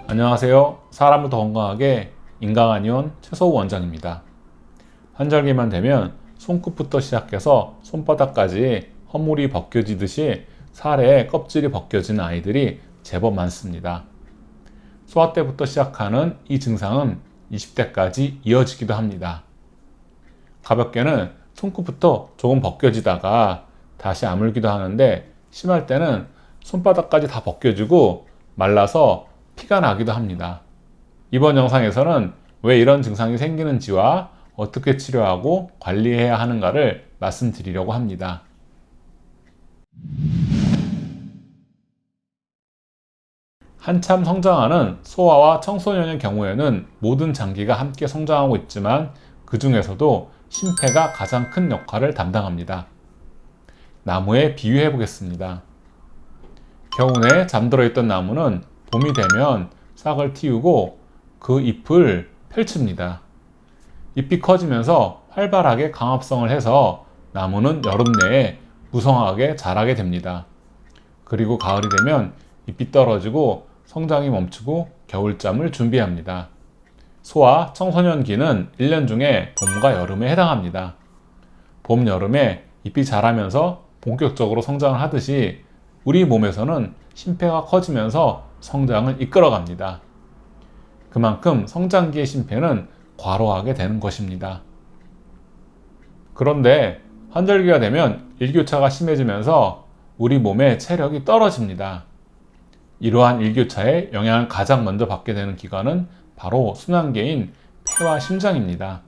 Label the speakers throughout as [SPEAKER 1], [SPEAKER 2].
[SPEAKER 1] 안녕하세요. 사람을 더 건강하게 인강한의원 최소우 원장입니다. 환절기만 되면 손끝부터 시작해서 손바닥까지 허물이 벗겨지듯이 살에 껍질이 벗겨지는 아이들이 제법 많습니다. 소아 때부터 시작하는 이 증상은 20대까지 이어지기도 합니다. 가볍게는 손끝부터 조금 벗겨지다가 다시 아물기도 하는데, 심할 때는 손바닥까지 다 벗겨지고 말라서 피가 나기도 합니다. 이번 영상에서는 왜 이런 증상이 생기는지와 어떻게 치료하고 관리해야 하는가를 말씀드리려고 합니다. 한참 성장하는 소아와 청소년의 경우에는 모든 장기가 함께 성장하고 있지만 그 중에서도 심폐가 가장 큰 역할을 담당합니다. 나무에 비유해 보겠습니다. 겨우내 잠들어 있던 나무는 봄이 되면 싹을 틔우고 그 잎을 펼칩니다. 잎이 커지면서 활발하게 강합성을 해서 나무는 여름 내에 무성하게 자라게 됩니다. 그리고 가을이 되면 잎이 떨어지고 성장이 멈추고 겨울잠을 준비합니다. 소아 청소년기는 1년 중에 봄과 여름에 해당합니다. 봄, 여름에 잎이 자라면서 본격적으로 성장을 하듯이 우리 몸에서는 심폐가 커지면서 성장을 이끌어갑니다. 그만큼 성장기의 심폐는 과로하게 되는 것입니다. 그런데 환절기가 되면 일교차가 심해지면서 우리 몸의 체력이 떨어집니다. 이러한 일교차의 영향을 가장 먼저 받게 되는 기관은 바로 순환계인 폐와 심장입니다.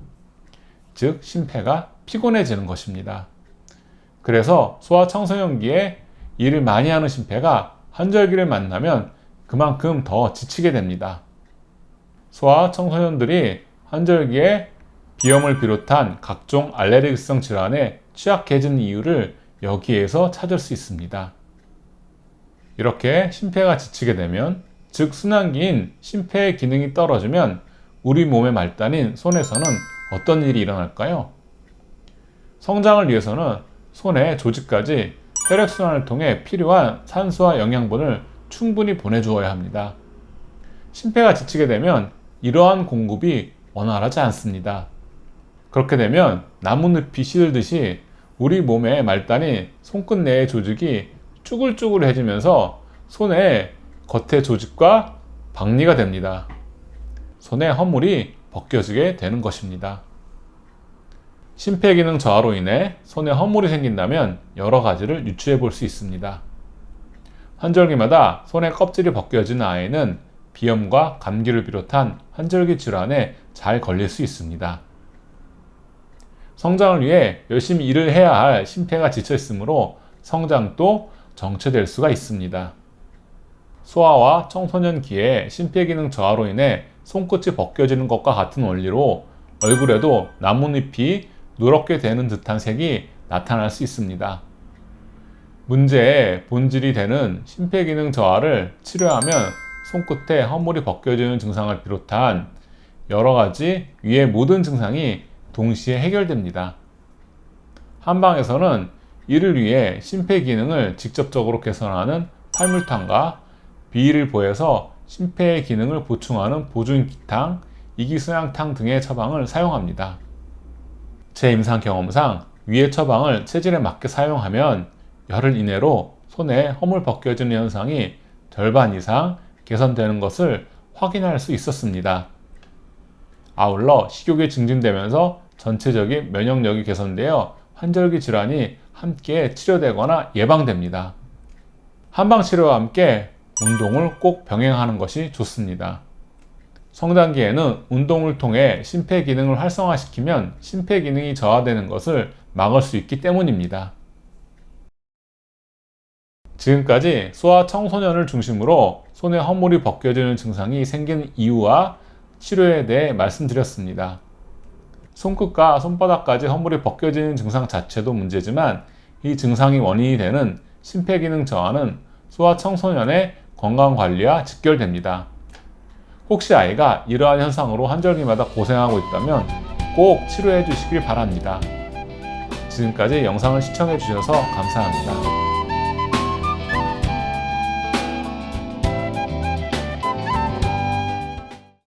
[SPEAKER 1] 즉, 심폐가 피곤해지는 것입니다. 그래서 소아 청소년기에 일을 많이 하는 심폐가 환절기를 만나면 그만큼 더 지치게 됩니다. 소아 청소년들이 환절기에 비염을 비롯한 각종 알레르기성 질환에 취약해지는 이유를 여기에서 찾을 수 있습니다. 이렇게 심폐가 지치게 되면, 즉 순환기인 심폐의 기능이 떨어지면 우리 몸의 말단인 손에서는 어떤 일이 일어날까요? 성장을 위해서는 손의 조직까지 혈액순환을 통해 필요한 산소와 영양분을 충분히 보내주어야 합니다. 심폐가 지치게 되면 이러한 공급이 원활하지 않습니다. 그렇게 되면 나뭇잎이 시들듯이 우리 몸의 말단인 손끝 내의 조직이 쭈글쭈글해지면서 손의 겉의 조직과 박리가 됩니다. 손의 허물이 벗겨지게 되는 것입니다. 심폐기능 저하로 인해 손에 허물이 생긴다면 여러 가지를 유추해 볼 수 있습니다. 환절기마다 손의 껍질이 벗겨지는 아이는 비염과 감기를 비롯한 환절기 질환에 잘 걸릴 수 있습니다. 성장을 위해 열심히 일을 해야 할 심폐가 지쳐 있으므로 성장도 정체될 수가 있습니다. 소아와 청소년기에 심폐기능 저하로 인해 손끝이 벗겨지는 것과 같은 원리로 얼굴에도 나뭇잎이 누렇게 되는 듯한 색이 나타날 수 있습니다. 문제의 본질이 되는 심폐기능 저하를 치료하면 손끝에 허물이 벗겨지는 증상을 비롯한 여러 가지 위의 모든 증상이 동시에 해결됩니다. 한방에서는 이를 위해 심폐기능을 직접적으로 개선하는 팔물탕과 비위를 보해서 심폐의 기능을 보충하는 보증기탕, 이기순양탕 등의 처방을 사용합니다. 제 임상 경험상 위의 처방을 체질에 맞게 사용하면 열흘 이내로 손에 허물 벗겨지는 현상이 절반 이상 개선되는 것을 확인할 수 있었습니다. 아울러 식욕이 증진되면서 전체적인 면역력이 개선되어 환절기 질환이 함께 치료되거나 예방됩니다. 한방치료와 함께 운동을 꼭 병행하는 것이 좋습니다. 성장기에는 운동을 통해 심폐기능을 활성화시키면 심폐기능이 저하되는 것을 막을 수 있기 때문입니다. 지금까지 소아 청소년을 중심으로 손에 허물이 벗겨지는 증상이 생기는 이유와 치료에 대해 말씀드렸습니다. 손끝과 손바닥까지 허물이 벗겨지는 증상 자체도 문제지만 이 증상이 원인이 되는 심폐기능 저하는 소아 청소년의 건강관리와 직결됩니다. 혹시 아이가 이러한 현상으로 환절기마다 고생하고 있다면 꼭 치료해 주시길 바랍니다. 지금까지 영상을 시청해 주셔서 감사합니다.